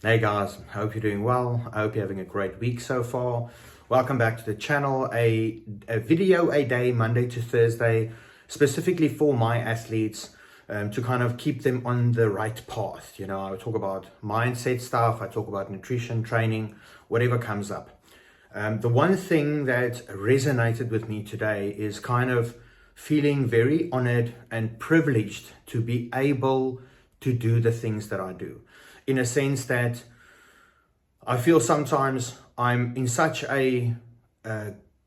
Hey guys, hope you're doing well. I hope you're having a great week so far. Welcome back to the channel. A video a day, Monday to Thursday, specifically for my athletes, to kind of keep them on the right path. You know, I talk about mindset stuff, I talk about nutrition, training, whatever comes up. The one thing that resonated with me today is kind of feeling very honored and privileged to be able to do the things that I do. In a sense that I feel sometimes I'm in such a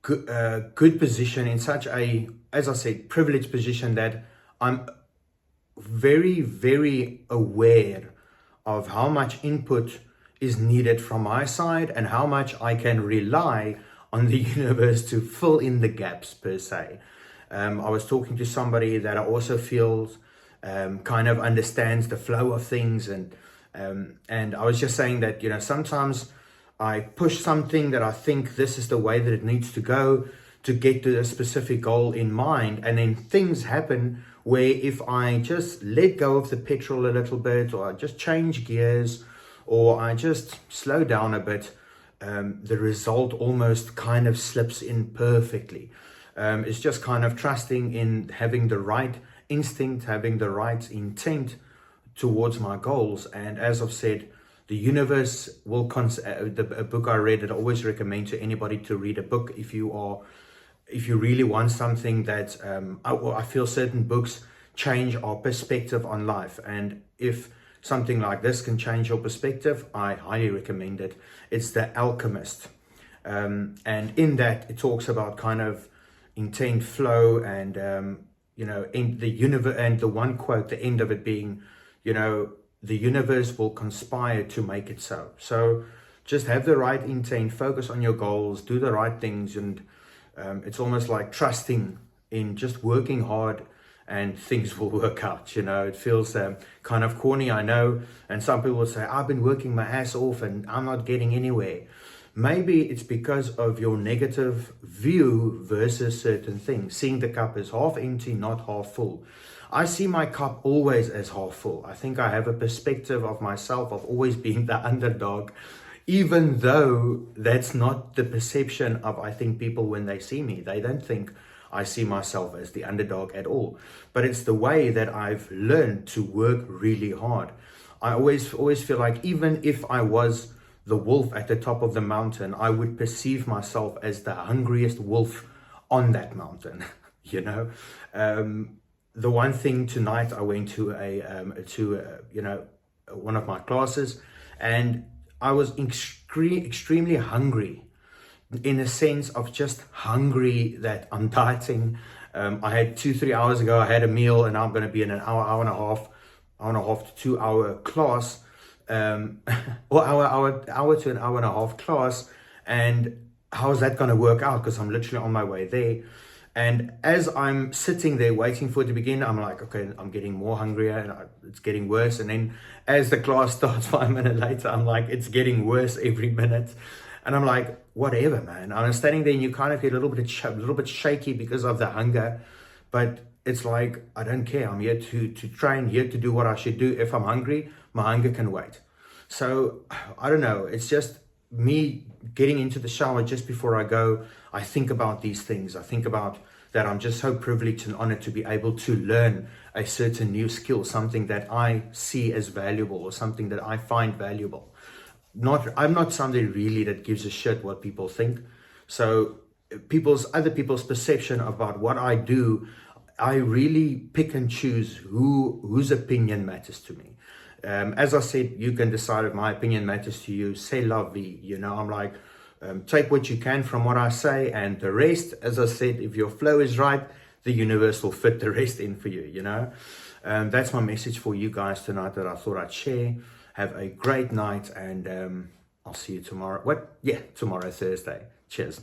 good position, in such a, as I said, privileged position, that I'm very, very aware of how much input is needed from my side and how much I can rely on the universe to fill in the gaps per se. I was talking to somebody that I also feel kind of understands the flow of things, and I was just saying that, you know, sometimes I push something that I think this is the way that it needs to go to get to a specific goal in mind, and then things happen where if I just let go of the petrol a little bit, or I just change gears, or I just slow down a bit, the result almost kind of slips in perfectly. It's just kind of trusting in having the right instinct, having the right intent towards my goals. And as I've said, the universe will a book I read that I always recommend to anybody to read a book if you really want something that I feel certain books change our perspective on life, and if something like this can change your perspective, I highly recommend it. It's The Alchemist, and in that it talks about kind of intent, flow, and you know, in the universe, and the one quote, the end of it being, you know, the universe will conspire to make it so. So just have the right intent, focus on your goals, do the right things, and it's almost like trusting in just working hard and things will work out. You know, it feels kind of corny, I know, and some people will say, I've been working my ass off and I'm not getting anywhere. Maybe it's because of your negative view versus certain things, seeing the cup as half empty, not half full. I see my cup always as half full. I think I have a perspective of myself of always being the underdog, even though that's not the perception of, I think, people when they see me. They don't think I see myself as the underdog at all. But it's the way that I've learned to work really hard. I always feel like even if I was the wolf at the top of the mountain, I would perceive myself as the hungriest wolf on that mountain, you know. The one thing tonight, I went to one of my classes, and I was extremely hungry, in a sense of just hungry that I'm dieting. I had 2-3 hours ago, I had a meal, and I'm going to be in an hour and a half to 2 hour class, or hour to an hour and a half class. And how is that going to work out? Because I'm literally on my way there. And as I'm sitting there waiting for it to begin, I'm like, okay, I'm getting more hungrier, and it's getting worse. And then as the class starts 5 minutes later, I'm like, it's getting worse every minute. And I'm like, whatever, man. I'm standing there, and you kind of get a little bit shaky because of the hunger. But it's like, I don't care. I'm here to train, here to do what I should do. If I'm hungry, my hunger can wait. So I don't know. It's just me getting into the shower just before I go. I think about these things. I think about that I'm just so privileged and honored to be able to learn a certain new skill, something that I see as valuable, or something that I find valuable. I'm not somebody really that gives a shit what people think. So other people's perception about what I do, I really pick and choose whose opinion matters to me. As I said, you can decide if my opinion matters to you. C'est la vie, you know. I'm like, take what you can from what I say, and the rest, as I said, if your flow is right, the universe will fit the rest in for you, you know. That's my message for you guys tonight that I thought I'd share. Have a great night, and I'll see you tomorrow. Tomorrow, Thursday. Cheers.